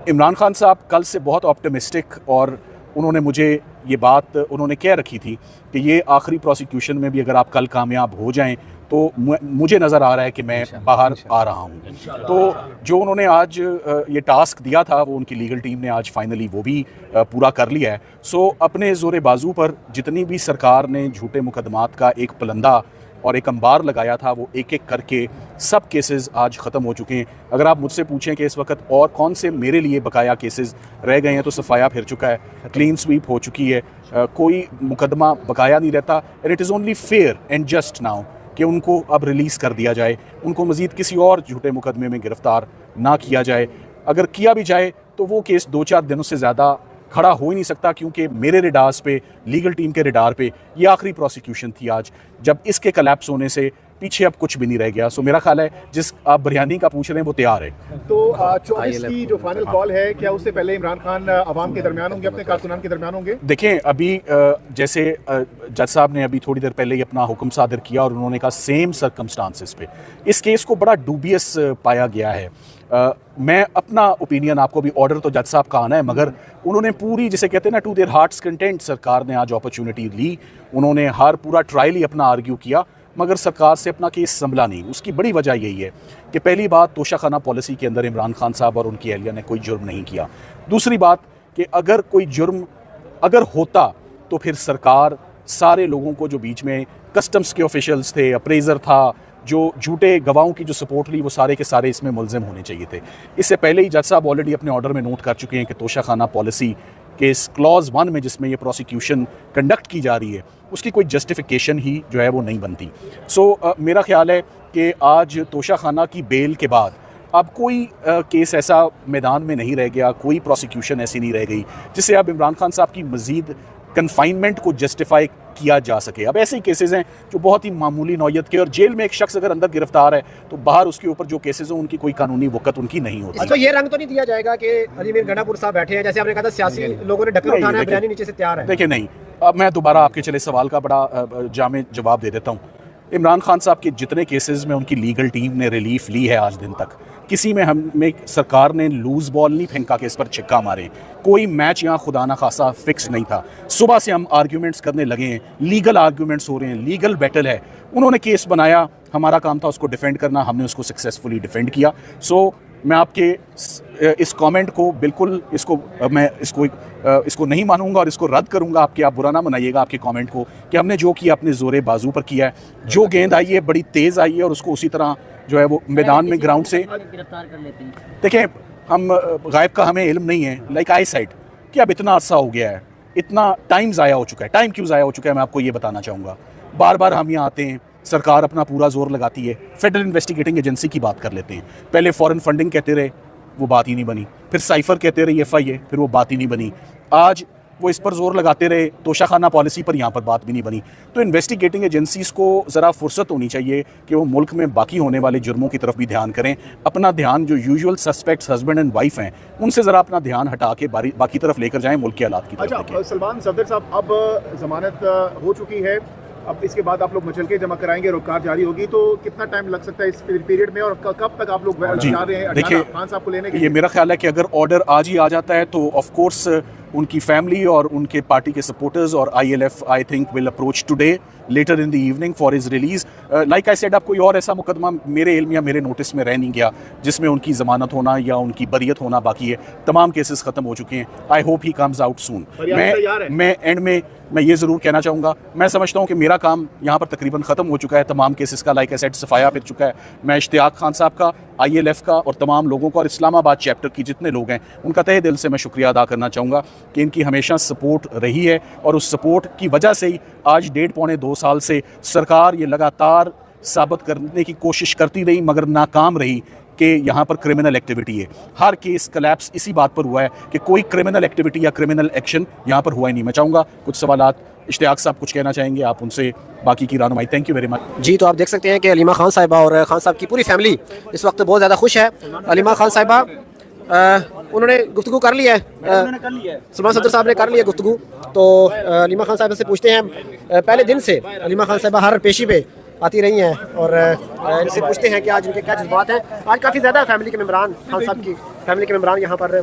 इमरान खान साहब कल से बहुत ऑप्टिमिस्टिक और उन्होंने मुझे ये बात उन्होंने कह रखी थी कि ये आखिरी प्रोसिक्यूशन में भी अगर आप कल कामयाब हो जाएं तो मुझे नज़र आ रहा है कि मैं बाहर आ रहा हूँ। तो जो उन्होंने आज ये टास्क दिया था वो उनकी लीगल टीम ने आज फाइनली वो भी पूरा कर लिया है। सो अपने ज़ोरे बाजू पर जितनी भी सरकार ने झूठे मुकदमात का एक पलंदा और एक अंबार लगाया था वो एक एक करके सब केसेस आज ख़त्म हो चुके हैं। अगर आप मुझसे पूछें कि इस वक्त और कौन से मेरे लिए बकाया केसेस रह गए हैं तो सफाया फिर चुका है, क्लीन स्वीप हो चुकी है, कोई मुकदमा बकाया नहीं रहता। And it is only fair and just now कि उनको अब रिलीज़ कर दिया जाए, उनको मज़ीद किसी और झूठे मुकदमे में गिरफ़्तार ना किया जाए। अगर किया भी जाए तो वो केस 2-4 दिनों से ज़्यादा खड़ा हो ही नहीं सकता, क्योंकि मेरे रिडार्स पे, लीगल टीम के रिडार पे ये आखिरी प्रोसिक्यूशन थी आज, जब इसके कलैप्स होने से पीछे अब कुछ भी नहीं रह गया। सो मेरा ख्याल है जिस आप बिरयानी का पूछ रहे हैं वो तैयार है। तो 24 की जो फाइनल कॉल है, क्या उससे पहले इमरान खान अवाम के दरमियान होंगे, अपने कारकुनान के दरमियान होंगे? देखें, अभी जैसे जज साहब ने अभी थोड़ी देर पहले ही अपना हुक्म सादर किया और उन्होंने कहा सेम सर्कमस्टांसिस पे इस केस को बड़ा डूबियस पाया गया है। मैं अपना ओपिनियन, आपको भी ऑर्डर तो जज साहब का आना है, मगर उन्होंने पूरी, जिसे कहते हैं ना, टू देयर हार्ट्स कंटेंट सरकार ने आज अपॉर्चुनिटी ली। उन्होंने हर पूरा ट्रायल ही अपना आर्ग्यू किया, मगर सरकार से अपना केस संभला नहीं। उसकी बड़ी वजह यही है कि पहली बात, तोशाखाना पॉलिसी के अंदर इमरान खान साहब और उनकी एहलिया ने कोई जुर्म नहीं किया। दूसरी बात कि अगर कोई जुर्म अगर होता तो फिर सरकार सारे लोगों को, जो बीच में कस्टम्स के ऑफिशियल्स थे, अप्रेजर था, जो झूठे गवाहों की जो सपोर्ट ली, वो सारे के सारे इसमें मुलजिम होने चाहिए थे। इससे पहले ही जज साहब ऑलरेडी अपने ऑर्डर में नोट कर चुके हैं कि तोशाखाना पॉलिसी के इस क्लॉज 1 में, जिसमें ये प्रोसिक्यूशन कंडक्ट की जा रही है, उसकी कोई जस्टिफिकेशन ही जो है वो नहीं बनती। सो मेरा ख्याल है कि आज तोशाखाना की बेल के बाद अब कोई केस ऐसा मैदान में नहीं रह गया, कोई प्रोसिक्यूशन ऐसी नहीं रह गई जिससे अब इमरान खान साहब की मज़ीद कन्फाइनमेंट को जस्टिफाई किया जा सके। अब ऐसे ही केसेस हैं जो बहुत ही मामूली नौयत के, और जेल में एक शख्स अगर अंदर गिरफ्तार है तो बाहर उसके ऊपर जो केसेस हैं उनकी कोई कानूनी वक़्त उनकी नहीं होती। इसको ये रंग तो नहीं दिया जाएगा कि अली मीर गंडापुर साहब बैठे हैं, जैसे आपने कहा था सियासी लोगों ने ढक्कन उठाना है, बिरयानी नीचे से तैयार है? देखिए, नहीं, अब मैं दोबारा आपके चले सवाल का बड़ा जामे जवाब दे देता हूँ। इमरान खान साहब के जितने केसेस में उनकी लीगल टीम ने रिलीफ ली है आज दिन तक, किसी में हमें सरकार ने लूज बॉल नहीं फेंका कि इस पर छिक्का मारे। कोई मैच यहाँ खुदा ना खासा फिक्स नहीं था। सुबह से हम आर्ग्यूमेंट्स करने लगे हैं, लीगल आर्ग्यूमेंट्स हो रहे हैं, लीगल बैटल है। उन्होंने केस बनाया, हमारा काम था उसको डिफेंड करना, हमने उसको सक्सेसफुली डिफेंड किया। सो मैं आपके इस कमेंट को बिल्कुल इसको नहीं मानूंगा और इसको रद्द करूंगा। आप बुरा ना मनाइएगा आपके कमेंट को, कि हमने जो किया अपने जोरे बाजू पर किया है। जो गेंद आई है बड़ी तेज़ आई है और उसको उसी तरह जो है वो मैदान में ग्राउंड से गिरफ्तार कर लेते हैं। देखें, हम गायब का हमें इल्म नहीं है, लाइक आई साइड, कि अब इतना अर्सा हो गया है, इतना टाइम ज़ाया हो चुका है। टाइम क्यों ज़ाया हो चुका है मैं आपको ये बताना चाहूँगा। बार बार हम यहाँ आते हैं, सरकार अपना पूरा जोर लगाती है, फेडरल इन्वेस्टिगेटिंग एजेंसी की बात कर लेते हैं। पहले फॉरेन फंडिंग कहते रहे, वो बात ही नहीं बनी। फिर साइफर कहते रहे FIA, फिर वो बात ही नहीं बनी। आज वो इस पर जोर लगाते रहे, तोशाखाना पॉलिसी पर, यहाँ पर बात भी नहीं बनी। तो इन्वेस्टिगेटिंग एजेंसीज़ को ज़रा फुर्सत होनी चाहिए कि वो मुल्क में बाकी होने वाले जुर्मों की तरफ भी ध्यान करें। अपना ध्यान जो usual suspects husband and wife हैं उनसे ज़रा अपना ध्यान हटा के बाकी तरफ लेकर जाएँ, मुल्क के हालात की तरफ। अच्छा सलमान सफदर साहब, अब ज़मानत हो चुकी है, अब इसके बाद आप लोग मुचलके जमा कराएंगे, रोकार जारी होगी, तो कितना टाइम लग सकता है इस पीरियड में, और कब तक आप लोग जा रहे हैं देखिए, खान साहब को लेने के? ये मेरा ख्याल है कि अगर ऑर्डर आज ही आ जाता है तो ऑफ कोर्स उनकी फैमिली और उनके पार्टी के सपोर्टर्स और ILF I think will approach today later in the evening for his release. Like I said, अब कोई और ऐसा मुकदमा मेरे इल्म या मेरे नोटिस में रह नहीं गया जिसमें उनकी ज़मानत होना या उनकी बरियत होना बाकी है। तमाम केसेस ख़त्म हो चुके हैं। I hope he comes out soon. मैं एंड में मैं ये ज़रूर कहना चाहूँगा, मैं समझता हूँ कि मेरा काम यहाँ पर तकरीबन ख़त्म हो चुका है, तमाम केसेस का, लाइक आई सेड, सफाया फिर चुका है। मैं इश्तियाक खान साहब का, ILF का और तमाम लोगों का और इस्लामाबाद चैप्टर की जितने लोग हैं उनका तहे दिल से मैं शुक्रिया अदा करना चाहूँगा कि इनकी हमेशा सपोर्ट रही है, और उस सपोर्ट की वजह से ही आज 1.5-2 साल से सरकार ये लगातार साबित करने की कोशिश करती रही, मगर नाकाम रही कि यहाँ पर क्रिमिनल एक्टिविटी है। हर केस कलैप्स इसी बात पर हुआ है कि कोई क्रिमिनल एक्टिविटी या क्रिमिनल एक्शन यहाँ पर हुआ ही नहीं। मैं चाहूँगा कुछ सवालात, इश्तियाक साहब कुछ कहना चाहेंगे, आप उनसे बाकी की रहनुमाई। Thank you very much. जी, तो आप देख सकते हैं कि अलीमा खान साहिबा और खान साहब की पूरी फैमिली इस वक्त बहुत ज़्यादा खुश है। अलीमा खान साहिबा उन्होंने गुफ्तगू कर लिया है, सलमान सफदर साहब ने कर लिया गुफ्तगू। तो अलीमा खान साहिबा से पूछते हैं, पहले दिन से अलीमा खान साहिबा हर पेशी पे आती रही हैं और इनसे पूछते हैं कि आज इनके क्या जज्बात हैं। आज काफ़ी ज़्यादा फैमिली के मेम्बरान, खान साहब की फैमिली के मेम्बरान यहाँ पर